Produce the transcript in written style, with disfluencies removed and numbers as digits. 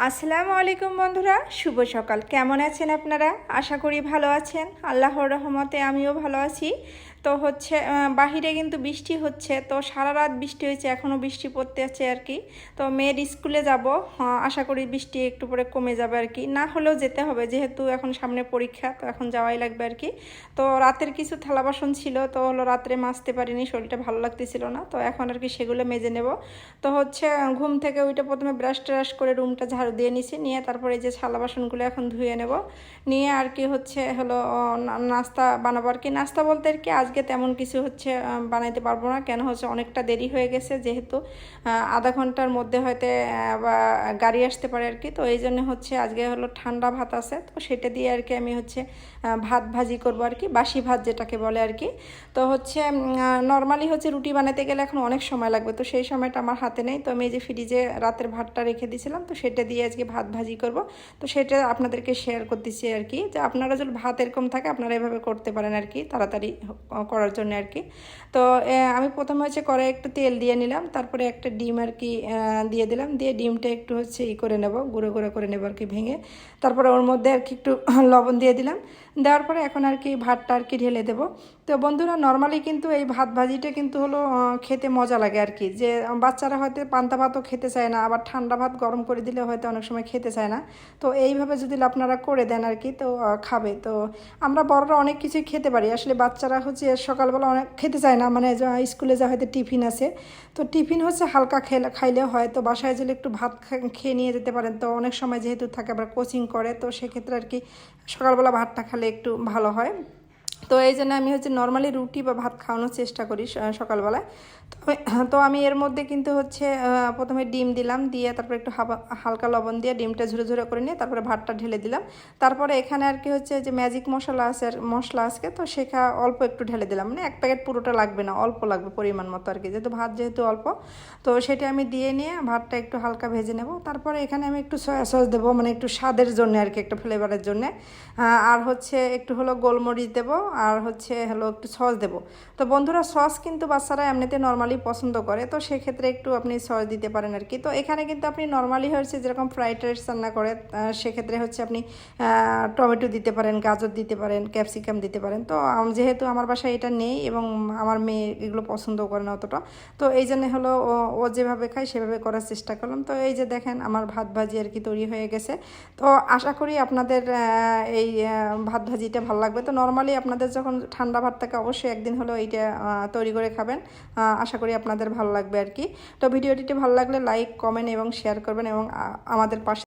আসসালামু আলাইকুম বন্ধুরা, শুভ সকাল। কেমন আছেন আপনারা? আশা করি ভালো আছেন। আল্লাহর রহমতে আমিও ভালো আছি। তো বাহিরে কিন্তু বৃষ্টি হচ্ছে, তো সারা রাত বৃষ্টি হয়েছে, এখনও বৃষ্টি পড়তে আছে আর কি। তো মেয়ের স্কুলে যাব, আশা করি বৃষ্টি একটু পরে কমে যাবে আর কি, না হলেও যেতে হবে যেহেতু এখন সামনে পরীক্ষা, তো এখন যাওয়াই লাগবে আর কি। তো রাতের কিছু থালা বাসন ছিল, তো রাত্রে মাজতে পারিনি, শরীরটা ভালো লাগতেছিল না, তো এখন আর কি সেগুলো মেজে নেব। তো ঘুম থেকে ওইটা প্রথমে ব্রাশ ট্রাশ করে রুমটা ঝাড়ু দিয়ে নিছি, নিয়ে তারপরে এই যে থালা বাসনগুলো এখন ধুয়ে নেব, নিয়ে আর কি নাস্তা বানাবো আর কি। নাস্তা বলতে আর কি আজকে তেমন কিছু বানাইতে পারবো না, কেন অনেকটা দেরি হয়ে গেছে, যেহেতু আধা ঘন্টার মধ্যে হয়তো বা গাড়ি আসতে পারে আর কি। তো এই জন্য আজকে ঠান্ডা ভাত আছে, তো সেটা দিয়ে আর কি আমি ভাত ভাজি করবো আর কি, বাসি ভাত যেটাকে বলে আর কি। তো নর্মালি রুটি বানাতে গেলে এখন অনেক সময় লাগবে, তো সেই সময়টা আমার হাতে নেই। তো আমি এই যে ফ্রিজে রাতের ভাতটা রেখে দিয়েছিলাম, তো সেটা দিয়ে আজকে ভাত ভাজি করব। তো সেটা আপনাদেরকে শেয়ার করতেছি আর কি, যে আপনারা যদি ভাত এরকম থাকে আপনারা এভাবে করতে পারেন আর কি, তাড়াতাড়ি করার জন্য আর কি। তো আমি প্রথমে কড়াই একটু তেল দিয়ে নিলাম, তারপরে একটা ডিম আর কি দিয়ে দিলাম, দিয়ে ডিমটা একটু করে নেব, গুঁড়ো গুঁড়ো করে নেব আর কি ভেঙে। তারপরে ওর মধ্যে আর কি একটু লবণ দিয়ে দিলাম, দেওয়ার পরে এখন আর কি ভাতটা আর কি ঢেলে দেবো। তো বন্ধুরা, নর্মালি কিন্তু এই ভাত ভাজিটা কিন্তু খেতে মজা লাগে আর কি, যে বাচ্চারা হয়তো পান্তা ভাতও খেতে চায় না, আবার ঠান্ডা ভাত গরম করে দিলে হয়তো অনেক সময় খেতে চায় না। তো এইভাবে যদি আপনারা করে দেন আর কি, তো খাবে। তো আমরা বড়রা অনেক কিছুই খেতে পারি, আসলে বাচ্চারা সকালবেলা অনেক খেতে চায় না, মানে স্কুলে যা হয়তো টিফিন আছে, তো টিফিন হালকা খাইলে হয়, তো বাসায় যদি একটু ভাত খেয়ে নিয়ে যেতে পারেন, তো অনেক সময় যেহেতু থাকে আবার কোচিং করে, তো সেক্ষেত্রে আর কি সকালবেলা ভাতটা খেলে একটু ভালো হয়। তো এই জন্য আমি নর্মালি রুটি বা ভাত খাওয়ানোর চেষ্টা করি সকালবেলায়। তো আমি এর মধ্যে কিন্তু প্রথমে ডিম দিলাম, দিয়ে তারপরে একটু হালকা লবণ দিয়ে ডিমটা ঝুরে ঝুরে করে নিয়ে তারপরে ভাতটা ঢেলে দিলাম। তারপরে এখানে আর কি যে ম্যাজিক মশলা আছে, মশলা আজকে তো অল্প একটু ঢেলে দিলাম, মানে এক প্যাকেট পুরোটা লাগবে না, অল্প লাগবে পরিমাণ মতো আর কি, যেহেতু অল্প। তো সেটা আমি দিয়ে নিয়ে ভাতটা একটু হালকা ভেজে নেব। তারপরে এখানে আমি একটু সয়া সস দেবো, মানে একটু স্বাদের জন্য আর কি, একটু ফ্লেভারের জন্যে। আর একটু গোলমরিচ দেবো, আর একটু সস দেবো। তো বন্ধুরা, সস কিন্তু বাচ্চারা এমনিতে নর্মালি পছন্দ করে, তো সেক্ষেত্রে একটু আপনি সস দিতে পারেন আর কি। তো এখানে কিন্তু আপনি নর্মালি যেরকম ফ্রাইড রাইস রান্না করে, সেক্ষেত্রে আপনি টমেটো দিতে পারেন, গাজর দিতে পারেন, ক্যাপসিকাম দিতে পারেন। তো যেহেতু আমার বাসায় এটা নেই এবং আমার মেয়ে এগুলো পছন্দ করে না অতটা, তো এই জন্য ও যেভাবে খায় সেভাবে করার চেষ্টা করলাম। তো এই যে দেখেন আমার ভাত ভাজি আর কি তৈরি হয়ে গেছে। তো আশা করি আপনাদের এই ভাত ভাজিটা ভালো লাগবে। তো নর্মালি আপনাদের যখন ঠান্ডা ভাত থাকে অবশ্যই একদিন হলেও এইটা তৈরি করে খাবেন, আশা করি আপনাদের ভালো লাগবে আর কি। তো ভিডিওটিতে ভালো লাগলে লাইক, কমেন্ট এবং শেয়ার করবেন এবং আমাদের পাশে